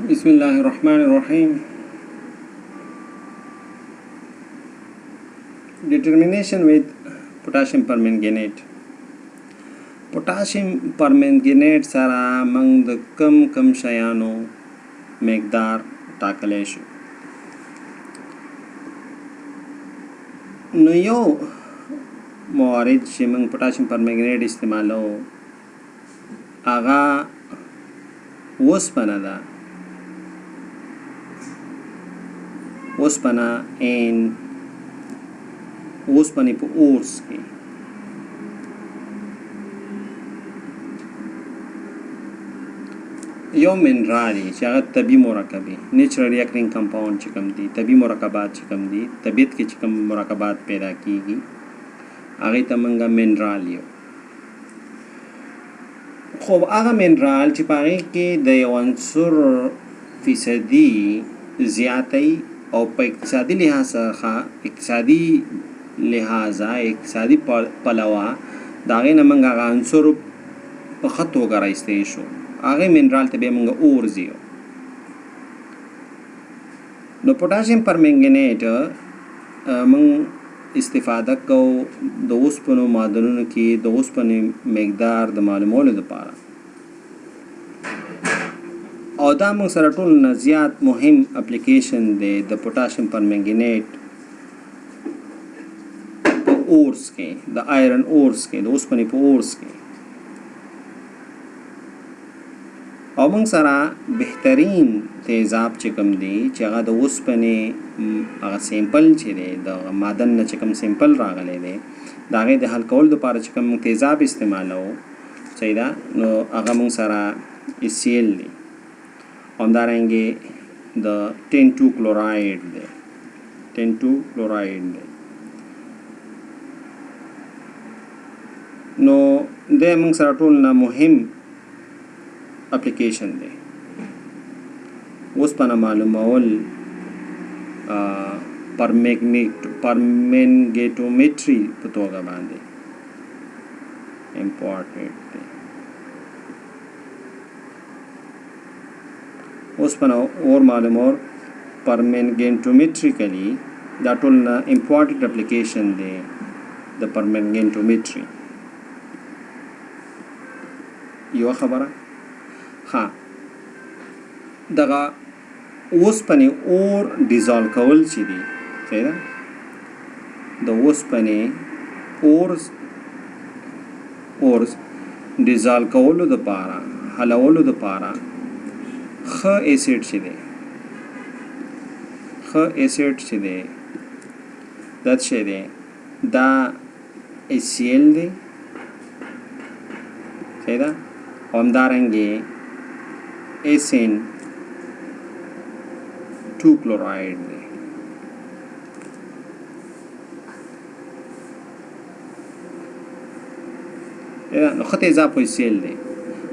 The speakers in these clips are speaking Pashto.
Bismillahirrahmanirrahim. Determination with potassium permanganate. Potassium permanganate سره موږ د کم شیانو مقدار ټاکلی شو. نو یو موارد چې موږ potassium permanganate استعمالو هغه اوسپنه ده. اوسپنه اوسپنې په اورس کې یو منرال چې هغه طبي مرکبي نیچرل ریاکټینګ کمپاوند چې کوم دي طبي مرکبات چې کوم دي طبیعت کې چې کوم مرکبات پیدا کیږي هغه ته موږ منرال یو. خو هغه منرال چې په هغې کې د یو عنصر فیصدي زیاتی او په اقتصادي اقتصادي پلوه د هغې نه موږ هغه عنصر په ښه توګه رایستی شو. هغې منرال ته بیا موږ اورز یو. نو پوټاشیم پرمنګنیټ موږ استفاده کوو د اوسپنو معدنونو کې د اوسپنې مقدار د معلومولو دپاره او دا موږ سره ټول نه زیات مهم اپلیکیشن دی د پوټاشیم پرمنګنیټ په اورس کې د آیرن اورس کې د اوسپنې په اورس کې او موږ سره بهترین تیزاب چې کوم دی چې هغه د اوسپنې هغه سیمپل چې دی د معدن نه چې کوم سیمپل راغلی دی د هغې د حل کولو دپاره چې کوم تیزاب استعمالوو صحیح ده نو هغه موږ سره HCl دی همدارنګې د 10,2 کلوراید دی 10,2 کلوراید دی. نو دی موږ سره ټول نه مهم اپلیکیشن دی. اوسپنه معلومول پرمنګیټومیټري په توګه باندې امپورټنټ دی. اوسپنه اور معلومول پرمنګیټومیټریکلی دا ټول نه امپورټنټ اپلیکیشن دی د پرمنګیټومیټري. یو خبره ها دغه اوسپنې اور ډیزالو کول چې دي صحیح ده د اوسپنې اورز ډیزالو کولو دپاره حلولو دپاره ښه ایسیډ چې دی دا څه دی دا HCl دی صحیح ده همدارنګې SN2 کلوراید دی. نو ښه تیزاب خو HCl دی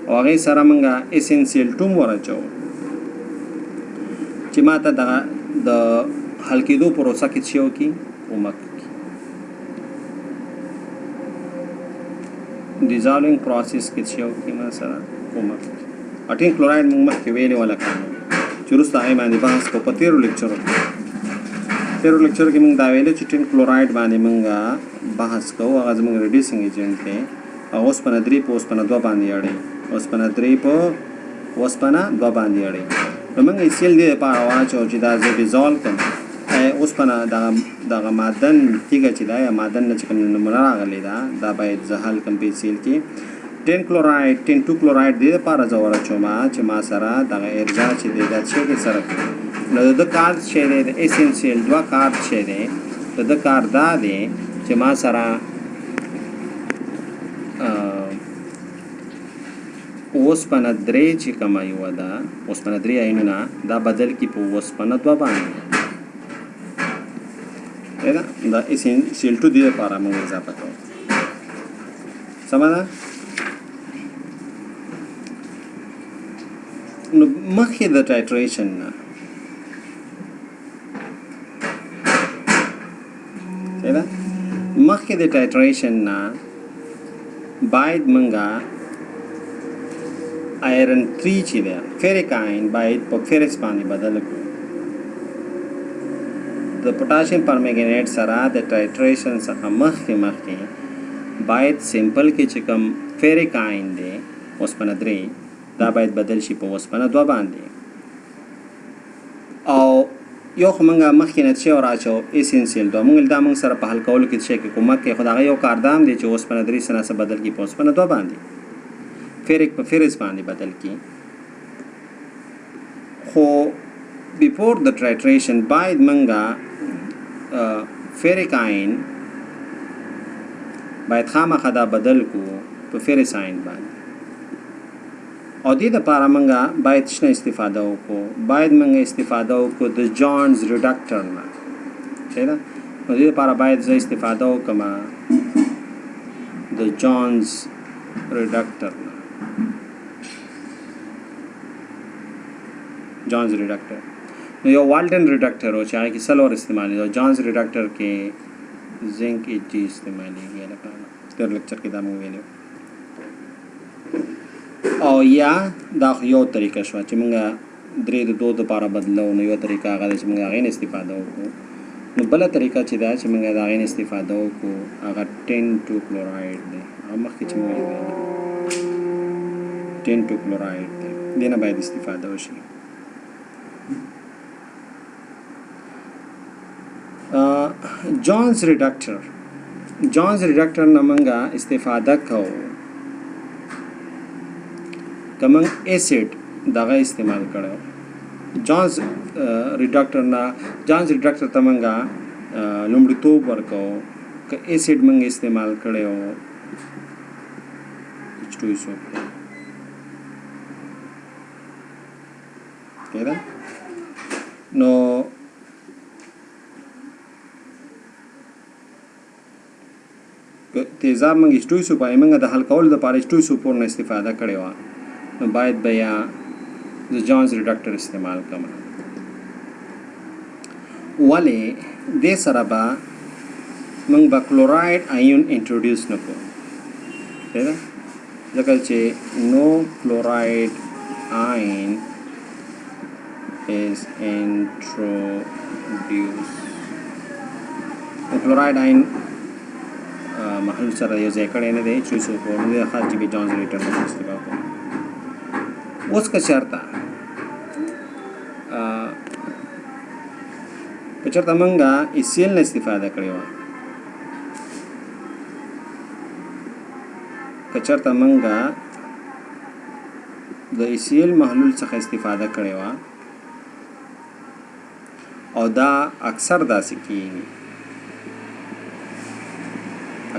او هغې سره موږ SnCl2 ورچوو چې ما ته دغه د حل کېدو پروسه کې څه وکړي کومک وکړي ډیزالوینګ پروسس کې څه وکړي ما سره کومک وکړي. اټین کلوراید موږ مخکې ویلې ولکه چې وروسته هغې باندې بحث کوو په تېرو لیکچرو کې موږ دا ویلې چې ټین کلوراید باندې موږ بحث کوو هغه زموږ ریډیوسینګ ایجنټ دی او اوسپنه 3 په اوسپنه 2 باندې اړوي اوسپنه 3 په اوسپنه 2 باندې اړوي. نو موږ HCl دې دپاره واچوو چې دا زه ډیزالو کړم اوسپنه دغه معدن تیږه چې ده یا معدن نه چې کوم نمونه راغلی ده دا باید زه حل کړم په HCl کې 10 کلوراید 10,2 کلوراید دې دپاره زه ورچوم چې ما سره دغه ارجا چې دی دا څه کې سره کړي. نو د ده کار چې دی د SnCl2 کار چې دی د ده کار دا دی چې ما سره اوسپنه 3 چې کومه یوه ده اوسپنه 3 آیونونه دا بدل کړي په اوسپنه 2 باندې دا SnCl2 دې دپاره موږ اضافه کوو. سمه ده. نو مخکې د ټایټریشن نه مخکې د ټایټریشن نه باید موږ آیرن 3 چې دی فیریک آین باید په فیرس باندې بدل کړو د پوتاشیم پرمنګنیټ سره د ټایټریشن څخه مخکې باید سیمپل کې چې کوم فیریک آین دی اوسپنه 3 دا باید بدل شي په اوسپنه 2 باندې او یو خو موږ مخکې نتیجه راچو اسینسیل دوه موږ دا موږ سره په حل کولو کې څه کې کومک کوي خو دغه یو کاردام دی چې اوسپنه 3 سره سره بدل کی په اوسپنه 2 باندې فیریک په فیرس باندې بدل کی خو بیفور د ټایټریشن باید موږ فیریک آین باید خامخا دا بدل کو په فیرس آین باندې او دې لپاره موږ باید شنه استفاده وکړو باید موږ استفاده وکړو د جونز ریډکټر نه ښه ده نو دې لپاره باید زه استفاده وکړم د جونز ریډکټر نه جونز ریډکټر نو یو والټن ریډکټر و چې هغه کې سلور استعمالي او جونز ریډکټر کې زنک 80 استعمالېږي لکه تر لیکچر کې دا مو ویلو او یا دا یو طریقه شو چې موږ درې د دوه لپاره بدلو نو یو طریقه هغه چې موږ هغه استفاده وکړو نو بل طریقه چې دا چې موږ هغه استفاده وکړو هغه 10 2 کلوراید دی هغه مخکې چې موږ ویل 10 2 کلوراید دی دینه باید استفاده وشي جونز ریډکټر نه موږ استفاده کوو کمن ایسیډ دغه استعمال کړو جونز ریډکټر ته موږ لومړیتوب ورکو که ایسیډ موږ استعمال کړو H2SO کېده نو تیزاب موږ H2SO پای موږ د حل کولو لپاره H2SO نه استفاده کړې وه نو باید بیا د جونز ریډکټر استعمال کوم ولې دې سره به موږ به کلوراید آیون انټروډیوس نه کوو ځکه چې نو کلوراید آین is introduced کلوراید آین محلول سره یو ځای کړی نه دی H2SO نو د خاص چې به جونز ریډکټر استعمال کوو اوس که چېرته که چېرته موږ HCl نه استفاده کړې وه که چېرته موږ د HCl محلول څخه استفاده کړې وه او دا اکثر داسې کېږي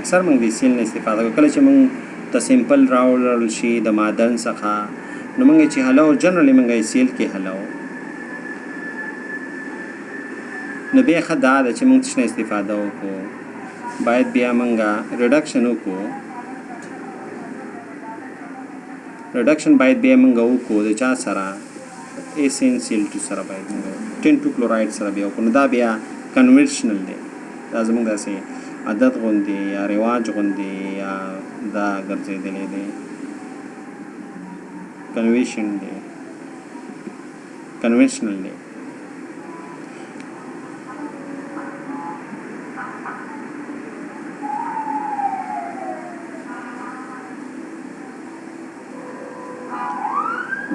اکثر موږ د HCl نه استفاده کوو کله چې موږ ته سیمپل راوړل شي د معدن څخه نو موږ چې حلو جنرالي موږ HCl کې حلو نو بیا ښه دا ده چې موږ څه استفاده وکړو باید بیا موږ ریډکشن وکړو ریډکشن باید بیا موږ وکړو د چا سره SnCl2 سره باید موږ 10 2 کلوراید سره بیا وکړو نو دا بیا کنورشنل دی دا زموږ داسې عادت غوندې یا رواج غوندې یا دا ګرځېدلی دی conventional day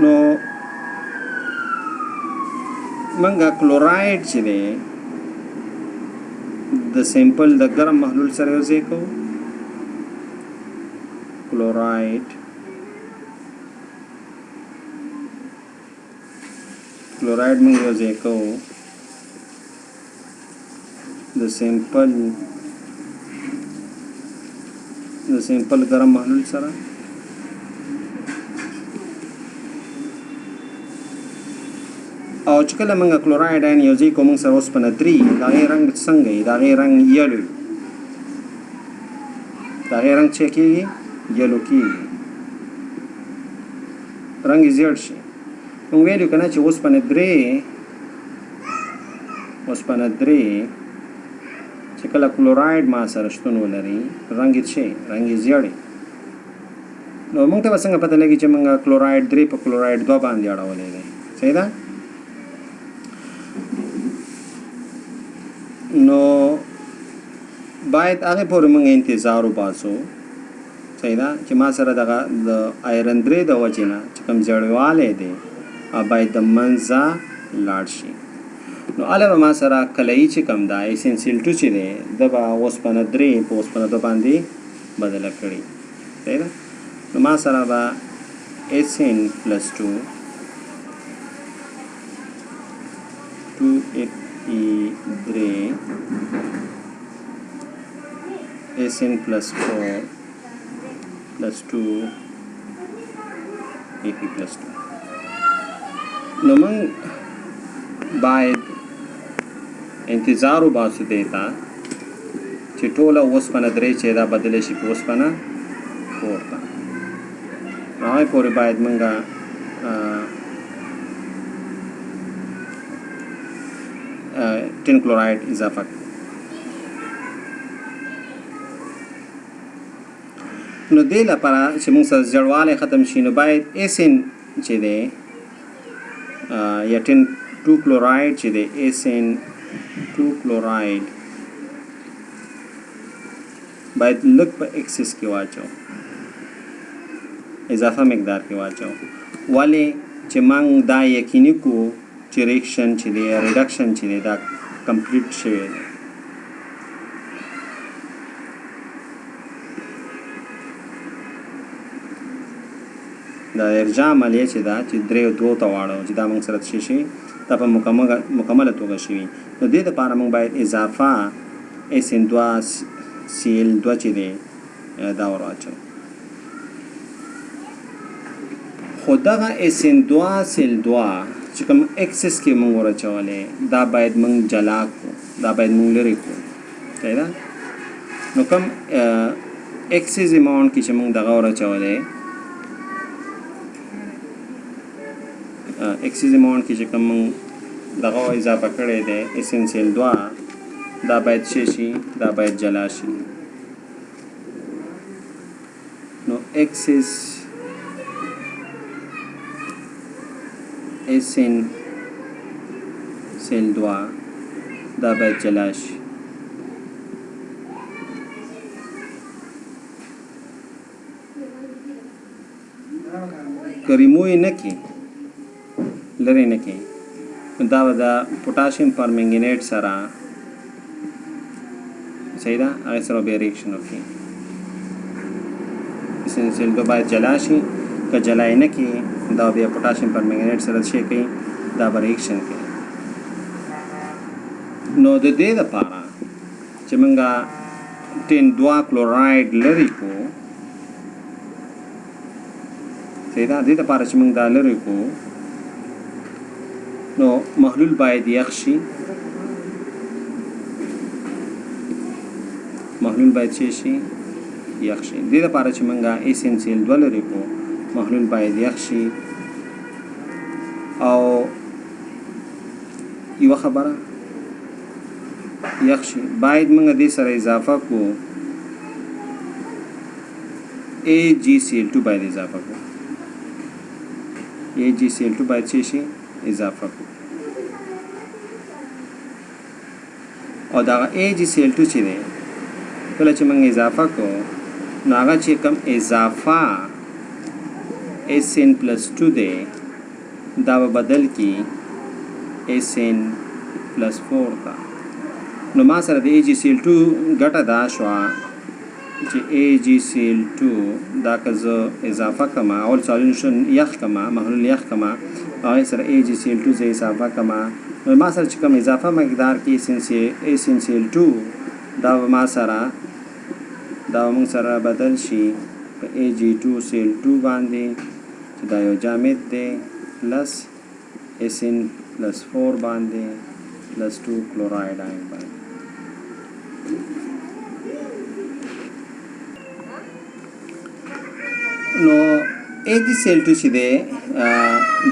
نو منګه کلوراید چې دی د سیمپل د ګرم محلول سره یو ځای کوو کلوراید موږ یو ځای کوو د سیمپل ګرم محلول سره او چې کله موږ کلوراید آین یو ځای کوو موږ سره اوسپنه 3 د هغې رنګ څنګه وي د هغې رنګ یلو د هغې رنګ چې کېږي یلو کېږي رنګ یې زیړ شي موږ ویلو که نه چې اوسپنه 3 چې کله کلوراید ما سره شتون ولري رنګ یې څه رنګ یې زیړ نو موږ ته به څنګه پته لګي چې موږ کلوراید 3 په کلوراید 2 باندې اړولې دی صحیح ده نو باید هغه پورې موږ انتظار وباسو صحیح ده چې ما سره دغه د آیرن 3 د وجې نه چې کوم زړوالی دی باید د منځه لاړ شي نو هله به ما سره کلهیي چې کوم ده اسنسیل 2 چې دی د به اوسپنه 3 په اوسپنه 2 باندې بدله کړي صحیح ده نو ما سره به SN + 2 2Fe3 SN + 4 + 2Fe + 2 نو موږ باید انتظار وباسو دی ته چې ټوله اوسپنه 3 چې دا بدله شي په اوسپنه 4 ته نو هغې پورې باید موږ ټین کلوراید اضافه کړو نو دې لپاره چې موږ سره زړوالی ختم شي نو باید SN چې دی یا 2 کلوراید چې دی SN 2 کلوراید باید لږ په اکسس کې واچو اضافه مقدار کې واچو ولې چې موږ دا یقیني کو چې ریاکشن چې دی ریډکشن چې دی دا کمپلیټ شوی دی دا ارجاع عملیه چې دا چې 3 ته واړو چې دا موږ سره څه شي دا په مکمله توګه شوي نو دې دپاره موږ باید اضافه SN2 Cl2 چې دی دا ور واچو خو دغه SN2 Cl2 چې کوم اکسس کې موږ ور اچولی دا باید موږ جلا کړو دا باید موږ لرې کړو صحیح ده نو کوم اکسس اماونټ کې چې موږ دغه ور اچولی اکسس اماونټ کې چې کوم موږ دغه اضافه کړی دی SN2 دا باید شي دا باید جلا شي نو اکسس SN2 دا باید جلا شي که ریموی نه کړي لرې نه کړي دا به د پوټاشیم پرمنګنیټ سره صحیح ده هغې سره بیا ریاکشن وکړي SN2 باید جلا شي که جلا یې نه کړي دا بیا پوټاشیم پرمنګنیټ سره څه کوي دا به ریاکشن کوي نو د دې دپاره چې موږ 2 کلوراید لرې کړو صحیح ده دې دپاره چې موږ دا لرې کړو نو محلول باید یخ شي محلول باید څه شي یخ شي دې دپاره چې موږ SN2 لرې کړو محلول باید یخ شي او یوه خبره یخ شي باید موږ دې سره اضافه کړو AgCl2 باید اضافه کړو AgCl2 باید څه شي اضافه کړو او دا AgCl2 چې دی کله چې موږ اضافه کړو نو هغه چې کوم اضافه SN + 2 دی دا به بدل کی SN + 4 ته نو ما سره د AgCl2 ګټه دا شوه چې AgCl2 دا که زه اضافه کړم اول سالوشن یخ کړم محلول یخ کړم هغې سره AgCl2 زه اضافه کړم نو ما سره چې کوم اضافه مقدار کې SN2 دا به ما سره دا موږ سره بدل شي په Ag2Cl2 باندې چې دا یو جامد دی پلس SN + 4 باندې پلس 2 کلوراید آین باندې نو AgCl2 چې دی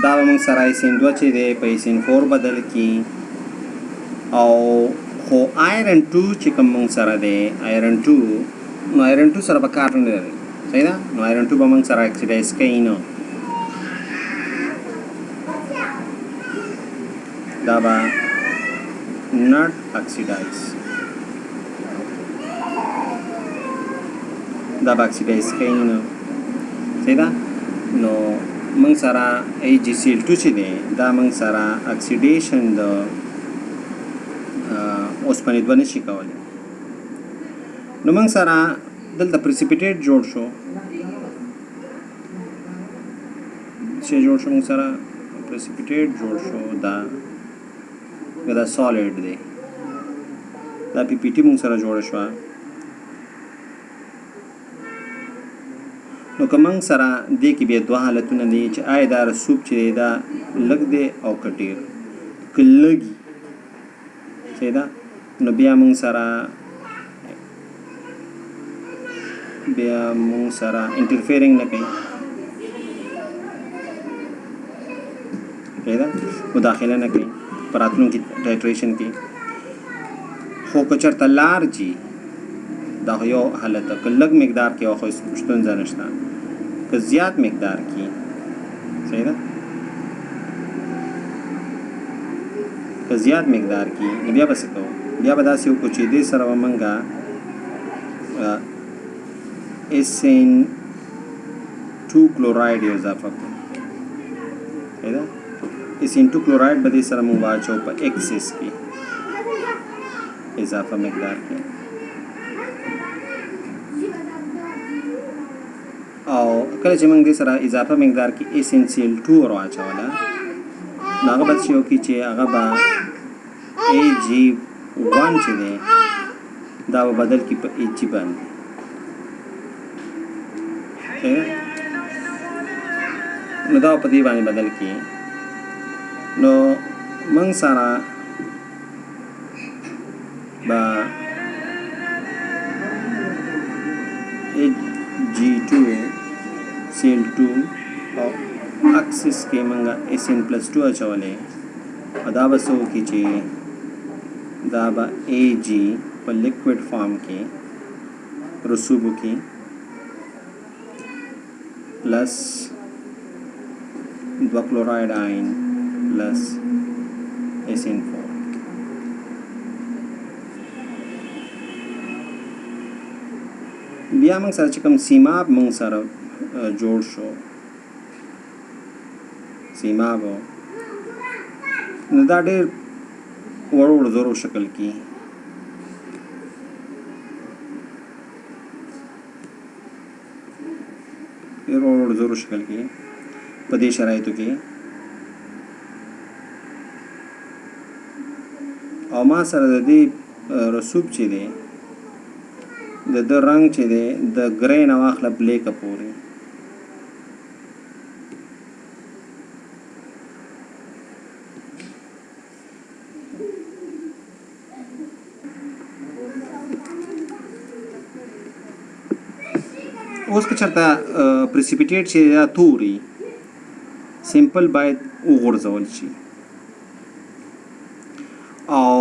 دا به موږ سره SN2 چې دی په SN4 بدل کی او خو آیرن 2 چې کوم موږ سره دی آیرن 2 نو آیرن 2 سره به کار نه لري صحیح ده نو آیرن 2 به موږ سره اکسیډایز کوي نه دا به not oxidize دا به اکسیډایز کوي نه صحیح ده نو موږ سره AgCl2 چې دی دا موږ سره اکسیډیشن د اوسپنې دوه نشي کولی نو موږ سره دلته پریسیپیټیټ جوړ شو چې جوړ شو موږ سره پریسیپیټیټ جوړ شو دا سالډ دی دا پی پی ټي موږ سره جوړ شو نو که موږ سره دې کې بیا دوه حالتونه دي چې آیا دا رسوب چې دی دا لږ دی او که ډېر که لږي صحیح ده نو بیا موږ سره انټرفیرینګ نه کوي صحیح ده مداخله نه کوي په راتلونکي ټایټریشن کې خو که چېرته لارجي دا یو حالت ده که لږ مقدار کې خو ستونزه نشته که زیات مقدار کې صحیح ده که زیات مقدار کې نو بیا به څه کوو بیا به داسې وکړو چې دې سره به موږ SN2 کلوراید اضافه کړو صحیح ده SN2 کلوراید به دې سره موږ واچو په ایکسس کې اضافه مقدار کې او کله چې موږ دې سره اضافه مقدار کې SnCl2 ور واچوله نو هغه به څه وکړي چې هغه به Ag1 چې دی دا به بدل کړي په Ag باندې نو دا په دې باندې بدل کړي نو موږ سره به Ag2 Cl2 او اکسس کې موږ Sn+2 اچولې او دا به څه وکړي چې دا به Ag په لیکوډ فارم کې رسوب وکړي پلس 2 کلوراید آین پلس SN4 بیا موږ سره چې کوم سیماب موږ سره جوړ شو سیماب نو دا ډېر وړو زورو شکل کې ډېر وړو زورو شکل کې په دې شرایطو کې او ما سره د دې رسوب چې دی د رنګ چې دی د ګرې نه واخله بلیکه پورې اوس که چېرته پریسیپیټیټ چې دا توري سیمپل باید وغورځول شي او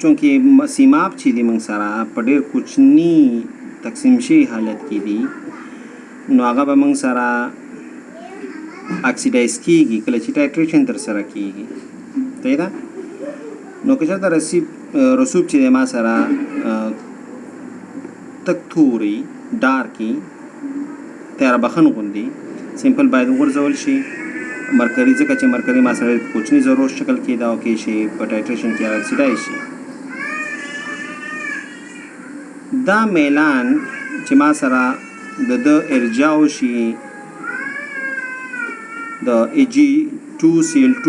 چونکې سیماب چې دي موږ سره په ډېر کوچني تقسیم شوي حالت کې دي نو هغه به موږ سره اکسیډایز کېږي کله چې ټایټریشن ترسره کېږي صحیح ده نو که چېرته رسوب چې دی ما سره تک توري ډارکي تیاره بخن غوندې سیمپل باید وغورځول شي مرکري ځکه چې مرکري ما سره کوچني ضرور شکل کې دا وکړي شي په ټایټریشن کې اکسیډایز شي دا میلان چې ما سره د ارجاو شي د Ag2Cl2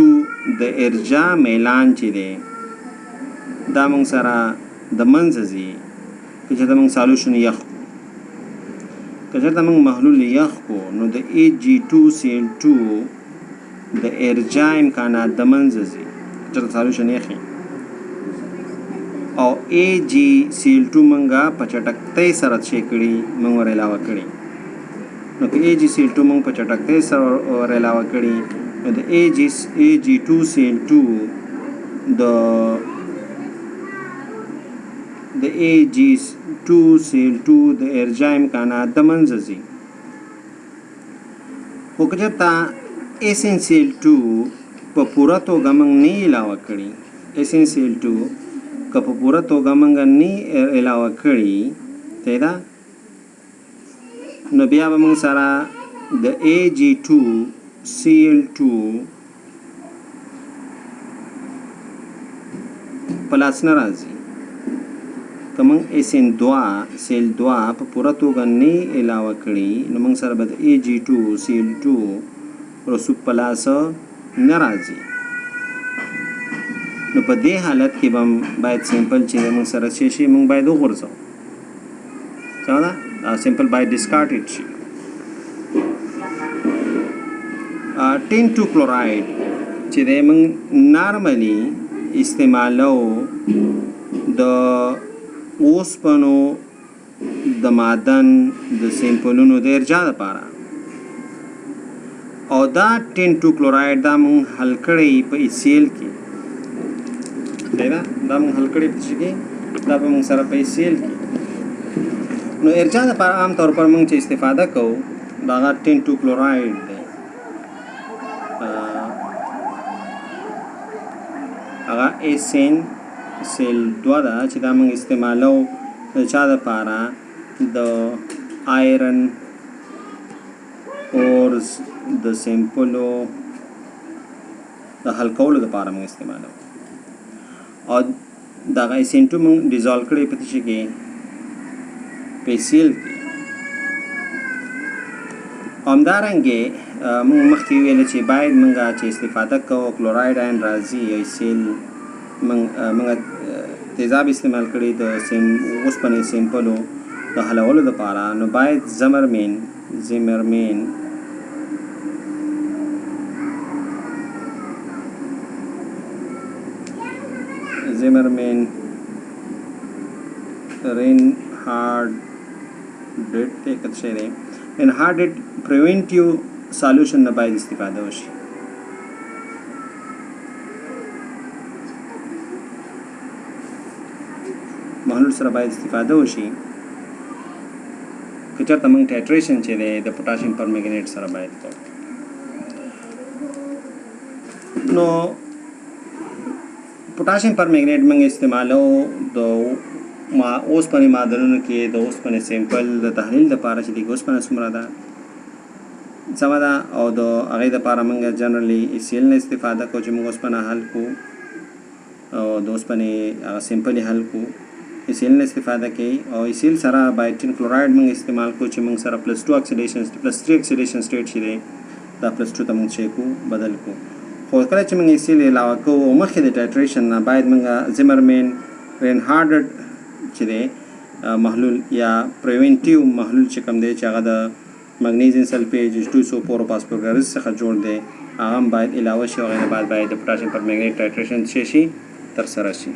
د ارجا میلان چې دی دا موږ سره د منځه ځي که چېرته موږ سالوشن یخ کو که چېرته موږ محلول یخ کو نو د Ag2Cl2 د ارجا امکانات د منځه ځي که چېرته سالوشن یخي او AgCl2 موږ په چټکتۍ سره څه کړي موږ ور علاوه کړي نو که AgCl2 موږ په چټکتۍ سره ور علاوه کړي نو د Ag2Cl2 د Ag2 2 CL2 د ارجاع امکانات د منځه ځي. خو که چېرته SnCl2 په پوره توګه موږ نه علاوه کړي، SnCl2 که په پوره توګه موږ نه علاوه کړي ته ده، نو بیا به موږ سره د Ag2Cl2 پلاس نه راځي. که موږ SN2Cl2 په پوره توګه نه علاوه کړي نو موږ سره به د Ag2Cl2 رسوب پلاس نه راځي. نو په دې حالت کې به باید سیمپل چې موږ سره شي موږ باید وغورځو. څه ده؟ دا سیمپل باید ډسکارډډ شي. ټین ټو کلوراید چې دی موږ نارملي استعمالو د اوسپنو د معدن د سیمپلونو د ارجاع لپاره، او دا ټین ټو کلوراید دا موږ حل کړی په HCl کې دی، دا موږ حل کړی په څه کې، دا به موږ سره په HCl کې. نو ارجاع لپاره عام طور پر موږ چې استفاده کوو دا هغه ټین ټو کلوراید دی. هغه SnCl2 ده چې دا موږ استعمالو د چا دپاره د آیرن اورز د سیمپلو د حل کولو دپاره موږ استعمالو، او دغه SN2 موږ ډیزالو کړی په څه کې، په HCl کې. همدارنګې موږ مخکې ویل چې باید موږ چې استفاده کوو کلوراید آین راځي یا HCl موږ تیزاب استعمال کړي د اوسپنې سیمپلو د حلولو دپاره، نو باید زمرمین رینهارډ پریونټیو سالوشن نه باید استفاده وشي. محلول سره باید استفاده وشي. که چېرته موږ ټایټریشن چې دی د پوټاشیم پرمنګنیټ سره باید کوو. نو پوټاشیم پرمنګنیټ موږ استعمالو د اوسپنې معدنونو کې د اوسپنې سیمپل د تحلیل لپاره چې د اوسپنه څومره ده سمه ده، او د هغې دپاره موږ جنرالي HCl نه استفاده کوو چې موږ اوسپنه حل کوو، او د اوسپنې هغه سیمپل یې حل کوو. HCl نه استفاده کوي، او HCl سره باید ټین کلوراید موږ استعمال کوو چې موږ سره +2 اکسیډیشن +3 اکسیډیشن سټیټ چې دی دا +2 ته موږ شی کوو بدل کوو. خو کله چې موږ HCl علاوه کوو او مخکې د ټایټریشن نه باید موږ زمرمین رینهارډ چې دی محلول یا پریونټیو محلول چې کوم دی چې هغه د مګنیزیم سلفیټ H2SO4 څخه جوړ دی هغه هم باید علاوه شي، او هغې نه بعد باید د پوټاشیم پرمنګنیټ ټایټریشن شي ترسره شي.